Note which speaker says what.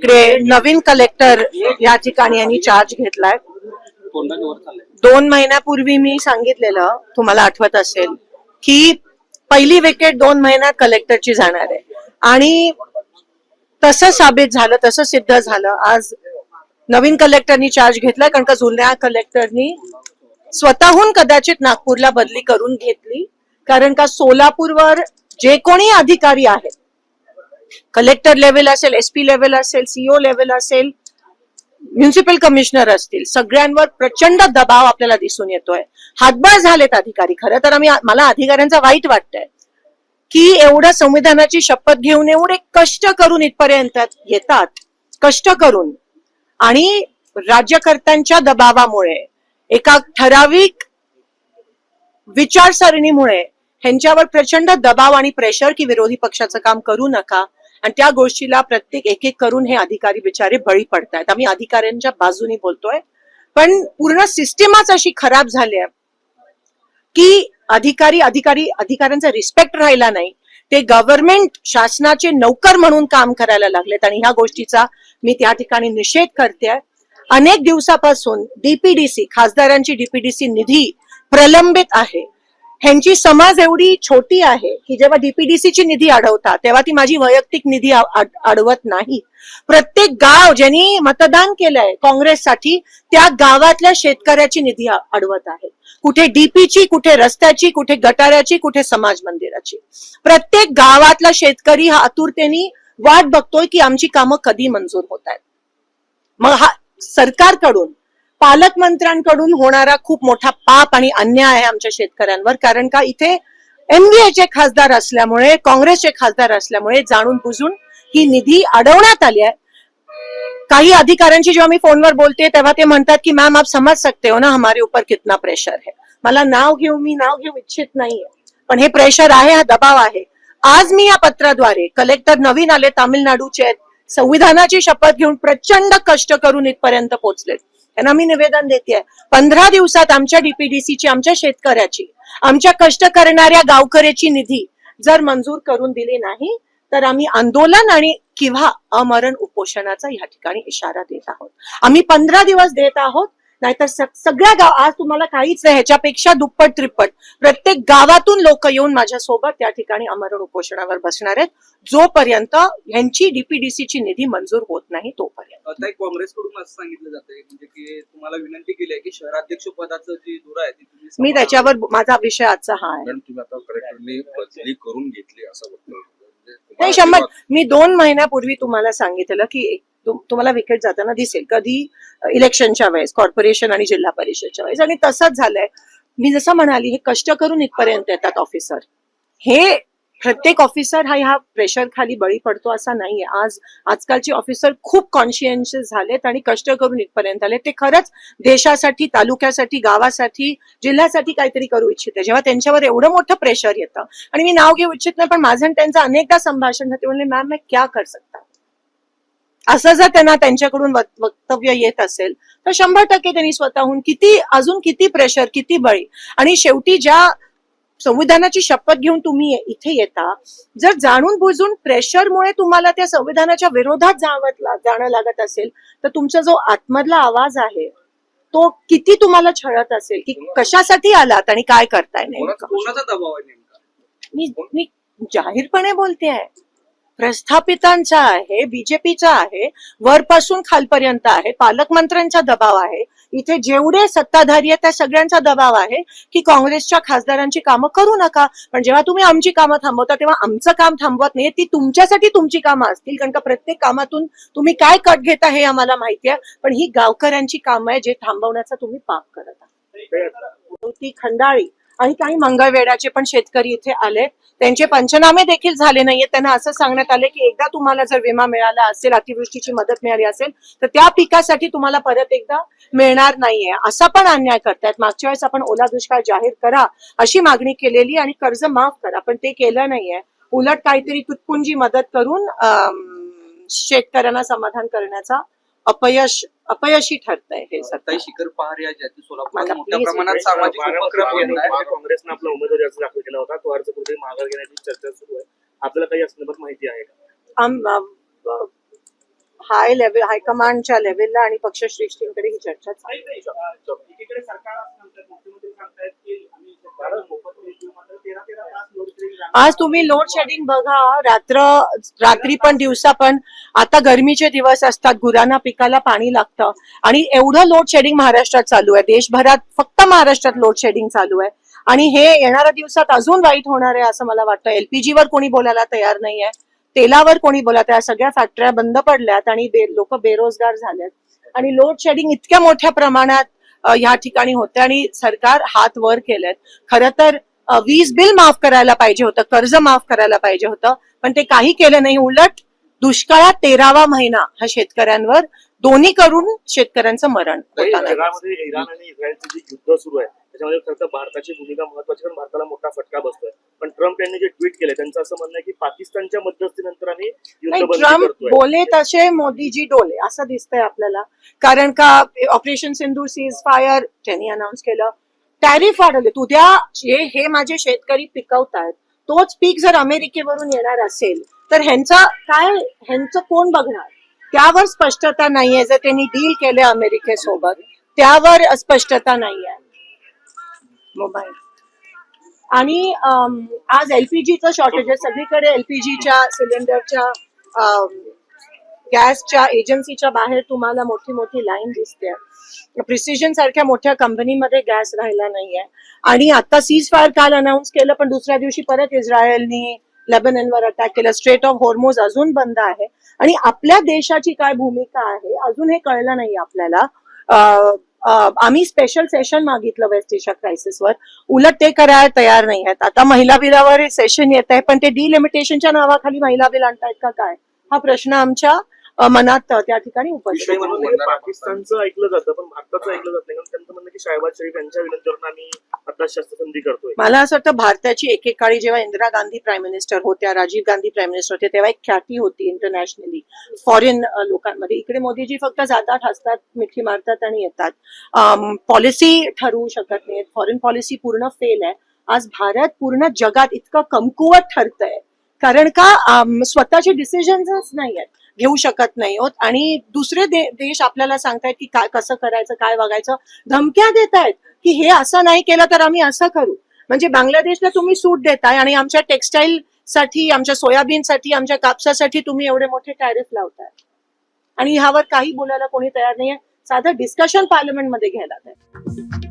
Speaker 1: इकडे नवीन कलेक्टर या ठिकाणी यांनी चार्ज घेतलाय. 2 महिन्यापूर्वी मी सांगितलेलं, तुम्हाला आठवत असेल, की पहिली विकेट 2 महिन्यात कलेक्टरची जाणार आहे आणि तसं साबित झालं, तसं सिद्ध झालं. आज नवीन कलेक्टरनी चार्ज घेतलाय कारण का जुन्या कलेक्टरनी स्वतःहून कदाचित नागपूरला बदली करून घेतली, कारण का सोलापूरवर जे कोणी अधिकारी आहेत, कलेक्टर लेवल असेल, एसपी लेवल असेल, सीओ लेवल असेल, म्युन्सिपल कमिशनर असतील, सगळ्यांवर प्रचंड दबाव आपल्याला दिसून येतोय. हातबळ झालेत अधिकारी. खरं तर मला अधिकाऱ्यांचा वाईट वाटतंय की एवढं संविधानाची शपथ घेऊन एवढे कष्ट करून इथपर्यंत येतात, कष्ट करून, आणि राज्यकर्त्यांच्या दबावामुळे, एका ठराविक विचारसरणीमुळे ह्यांच्यावर प्रचंड दबाव आणि प्रेशर की विरोधी पक्षाचं काम करू नका, आणि त्या गोष्टीला प्रत्येक एक एक करून हे अधिकारी बिचारे बळी पडतायत. आम्ही अधिकाऱ्यांच्या बाजूने बोलतोय, पण पूर्ण सिस्टीमच अशी खराब झाली आहे की अधिकाऱ्यांचा रिस्पेक्ट राहिला नाही. ते गव्हर्नमेंट शासनाचे नौकर म्हणून काम करायला लागलेत आणि ह्या गोष्टीचा मी त्या ठिकाणी निषेध करते. अनेक दिवसापासून डीपीडीसी, खासदारांची डीपीडीसी निधी प्रलंबित आहे. ह्यांची समज एवढी छोटी आहे की जेव्हा डीपीडीसीची निधी अडवतात तेव्हा ती माझी वैयक्तिक निधी अडवत नाही. प्रत्येक गाव ज्यांनी मतदान केलंय काँग्रेससाठी त्या गावातल्या शेतकऱ्याची निधी अडवत आहे. कुठे डीपीची, कुठे रस्त्याची, कुठे गटाराची, कुठे समाज मंदिराची. प्रत्येक गावातला शेतकरी हा आतुरतेने वाट बघतोय की आमची कामं कधी मंजूर होत आहेत. मग हा सरकारकडून, पालकमंत्र्यांकडून होणारा खूप मोठा पाप आणि अन्याय आहे आमच्या शेतकऱ्यांवर, कारण का इथे एमबीएचे खासदार असल्यामुळे, काँग्रेसचे खासदार असल्यामुळे जाणून बुजून ही निधी अडवण्यात आली आहे. काही अधिकाऱ्यांची जेव्हा मी फोनवर बोलते तेव्हा ते म्हणतात की मॅम आप समझ सकते हो ना हमारे ऊपर कितना प्रेशर है. मला मी नाव घेऊ इच्छित नाहीये, पण हे प्रेशर आहे, हा दबाव आहे. आज मी या पत्राद्वारे, कलेक्टर नवीन आले, तामिळनाडूचे, संविधानाची शपथ घेऊन प्रचंड कष्ट करून इथपर्यंत पोहोचलेत, त्यांना मी निवेदन देते, 15 दिवसात आमच्या डीपीडीसीची, आमच्या शेतकऱ्याची, आमच्या कष्ट करणाऱ्या गावकऱ्याची निधी जर मंजूर करून दिली नाही तर आम्ही आंदोलन आणि किंवा अमरण उपोषणाचा या ठिकाणी इशारा देत आहोत. आम्ही 15 दिवस देत आहोत, नाहीतर सगळ्या गाव, आज तुम्हाला काहीच नाही, ह्याच्यापेक्षा दुप्पट त्रिप्पट प्रत्येक गावातून लोक येऊन माझ्यासोबत त्या ठिकाणी अमरण उपोषणावर बसणार आहेत, जोपर्यंत ह्यांची डीपीडीसीची निधी मंजूर होत नाही तोपर्यंत.
Speaker 2: आता काँग्रेसकडून असं सांगितलं जातंय म्हणजे की तुम्हाला विनंती केली आहे की शहराध्यक्ष पदाचं जी धुरा आहे ती
Speaker 1: मी त्याच्यावर, माझा विषय आजचा हा आहे.
Speaker 3: तुम्ही आता कलेक्टरने बदली करून घेतली असं बोलतो
Speaker 1: नाही, 100. मी 2 महिन्यापूर्वी तुम्हाला सांगितलं की तुम्हाला विकेट जाताना दिसेल, कधी इलेक्शनच्या वेळेस, कॉर्पोरेशन आणि जिल्हा परिषदच्या वेळेस, आणि तसंच झालंय. मी जसं म्हणाली, हे कष्ट करून इथपर्यंत येतात ऑफिसर. हे प्रत्येक ऑफिसर ह्या प्रेशर खाली बळी पडतो असा नाहीये. आजकालचे ऑफिसर खूप कॉन्शियन्शियस झालेत आणि कष्ट करून इथपर्यंत आले. ते खरंच देशासाठी, तालुक्यासाठी, गावासाठी, जिल्ह्यासाठी काहीतरी करू इच्छिते. जेव्हा त्यांच्यावर एवढं मोठं प्रेशर येतं, आणि मी नाव घेऊ इच्छित नाही, पण माझं आणि त्यांचं अनेकदा संभाषण झालं, ते म्हणले मॅम मैं क्या कर सकता. असं जर त्यांना त्यांच्याकडून वक्तव्य येत असेल तर 100% त्यांनी स्वतःहून अजून किती प्रेशर, किती बळी. आणि शेवटी ज्या संविधानाची शपथ घेऊन तुम्ही इथे येता, जर जाणून बुजून प्रेशरमुळे तुम्हाला त्या संविधानाच्या विरोधात जाणं लागत असेल तर तुमचा जो आतमधला आवाज आहे तो किती तुम्हाला छळत असेल की कशासाठी आलात आणि काय करताय.
Speaker 2: कोणाचा दबाव आहे नेमका?
Speaker 1: मी जाहीरपणे बोलते आहे, प्रस्थापितांचा आहे, बीजेपीचा आहे, वरपासून खालपर्यंत आहे, पालकमंत्र्यांचा दबाव आहे, इथे जेवढे सत्ताधारी आहेत त्या सगळ्यांचा दबाव आहे की काँग्रेसच्या खासदारांची कामं करू नका. पण जेव्हा तुम्ही आमची कामं थांबवता तेव्हा आमचं काम थांबवत नाही. ती तुमच्यासाठी तुमची कामं असतील, कारण का प्रत्येक कामातून तुम्ही काय कट घेता हे आम्हाला माहिती आहे, पण ही गावकऱ्यांची कामं आहे जे थांबवण्याचा तुम्ही पाप करत आहात. ती खंडाळी आणि काही मंगळवेढ्याचे पण शेतकरी इथे आले, त्यांचे पंचनामे देखील झाले नाहीये. त्यांना असं सांगण्यात आले की एकदा तुम्हाला जर विमा मिळाला असेल, अतिवृष्टीची मदत मिळाली असेल तर त्या पिकासाठी तुम्हाला परत एकदा मिळणार नाहीये. असा पण अन्याय करतायत. मागच्या वेळेस आपण ओला दुष्काळ जाहीर करा अशी मागणी केलेली आणि कर्ज माफ करा, पण ते केलं नाहीये. उलट काहीतरी तुटपुंजी मदत करून शेतकऱ्यांना समाधान करण्याचा अपयशी ठरतंय हे.
Speaker 2: सत्ताई शिखर पहार या जाती सोलापूर मोठ्या प्रमाणात सामाजिक उपक्रम घेत आहे.
Speaker 3: काँग्रेसनं आपला उमेदवारी अर्ज दाखल केला होता, तो अर्ज कुठेतरी माघार घेण्याची चर्चा सुरू आहे. आपल्याला काही या संदर्भात माहिती आहे का?
Speaker 1: हाय लेवल हायकमांडच्या लेवलला आणि पक्षश्रेष्ठींकडे ही चर्चा चालू आहे.
Speaker 4: एकीकडे सरकार असं म्हणतात, मुख्यमंत्री सांगतायत की आम्ही सरकार मोफत रेडिओ मात्र 13 तास लोड शेडिंग
Speaker 1: आज तुम्ही लोड शेडिंग बघा, रात्री पण दिवसा पण. आता गरमीचे दिवस असतात, गुरांना पिकाला पाणी लागतं आणि एवढं लोड शेडिंग महाराष्ट्रात चालू आहे. देशभरात फक्त महाराष्ट्रात लोड शेडिंग चालू आहे आणि हे येणाऱ्या दिवसात अजून वाईट होणार आहे असं मला वाटतं. LPG वर कोणी बोलायला तयार नाहीये, तेलावर कोणी बोलत आहे. सगळ्या फॅक्टऱ्या बंद पडल्यात आणि लोक बेरोजगार झालेत आणि लोड शेडिंग इतक्या मोठ्या प्रमाणात ह्या ठिकाणी होते आणि सरकार हात वर केलेत. खरं तर वीज बिल माफ करायला पाहिजे होतं, कर्ज माफ करायला पाहिजे होतं, पण ते काही केलं नाही. उलट दुष्काळात 13वा महिना हा शेतकऱ्यांवर, दोन्ही करून शेतकऱ्यांचं मरण होताना.
Speaker 3: जगामध्ये इराण आणि इस्रायलचं जे युद्ध सुरू आहे त्याच्यामध्ये खरं तर भारताची भूमिका महत्वाची, कारण भारताला मोठा फटका बसतोय. पण ट्रम्प यांनी जे ट्विट केले त्यांचं असं म्हणणं आहे की पाकिस्तानच्या मध्यस्थीनंतर आम्ही
Speaker 1: नाही,
Speaker 3: युद्धबंदी
Speaker 1: ट्रम्प
Speaker 3: करतोय.
Speaker 1: बोले तसे मोदीजी डोले असं दिसतंय आपल्याला. कारण का ऑपरेशन सिंधू सीज फायर त्यांनी अनाऊन्स केलं, टॅरिफ वाढवले. उद्या हे माझे शेतकरी पिकवतायत, तोच पीक जर अमेरिकेवरून येणार असेल तर ह्यांचं कोण बघणार? त्यावर स्पष्टता नाहीये. जर त्यांनी डील केले अमेरिकेसोबत त्यावर स्पष्टता नाहीये. मोबाईल आणि आज LPGचं शॉर्टेज आहे सगळीकडे. LPGच्या सिलेंडरच्या गॅसच्या एजन्सीच्या बाहेर तुम्हाला मोठी मोठी लाईन दिसते. प्रिसिजन सारख्या मोठ्या कंपनीमध्ये गॅस राहिला नाहीये आणि आता सीज फायर काल अनाऊन्स केलं, पण दुसऱ्या दिवशी परत इस्रायलनी लेबननवर अटॅक केलं. स्ट्रेट ऑफ हॉर्मुझ अजून बंद आहे आणि आपल्या देशाची काय भूमिका आहे अजून हे कळलं नाही आपल्याला. आम्ही स्पेशल सेशन मागितलं वेस्ट एशिया क्रायसिसवर, उलट ते करायला तयार नाही आहेत. आता महिला बिलावर सेशन येत आहे, पण ते डिलिमिटेशनच्या नावाखाली महिला बिल आणतायत का काय, हा प्रश्न आमच्या मनात त्या ठिकाणी उपस्थित
Speaker 3: विषय
Speaker 1: आहे.
Speaker 3: म्हणून पाकिस्तानचं ऐकलं जातं पण भारताचं ऐकलं जात नाही, कारण त्यांचं म्हणणं की शहबाज शरीफ यांच्या विनंतीवरून आम्ही आता शस्त्रसंधी करतोय.
Speaker 1: मला असं वाटतं भारताची एकेकाळी जेव्हा इंदिरा गांधी प्राईम मिनिस्टर होत्या, राजीव गांधी प्राईम मिनिस्टर होते, तेव्हा एक ख्याती होती इंटरनॅशनली फॉरेन लोकांमध्ये. इकडे मोदीजी फक्त जातात, हसतात, मिठी मारतात आणि येतात. पॉलिसी ठरवू शकत नाहीत. फॉरेन पॉलिसी पूर्ण फेल आहे. आज भारत पूर्ण जगात इतकं कमकुवत ठरतंय कारण का स्वतःचे डिसिजन्स नाही आहेत, घेऊ शकत नाही होत आणि दुसरे देश आपल्याला सांगतायत की काय कसं करायचं, काय वागायचं, धमक्या देत आहेत की हे असं नाही केलं तर आम्ही असं करू. म्हणजे बांगलादेशला तुम्ही सूट देताय आणि आमच्या टेक्सटाईल साठी, आमच्या सोयाबीनसाठी, आमच्या कापसासाठी तुम्ही एवढे मोठे टॅरिफ लावताय आणि ह्यावर काही बोलायला कोणी तयार नाहीये. साधं डिस्कशन पार्लमेंटमध्ये घ्यायला तयार.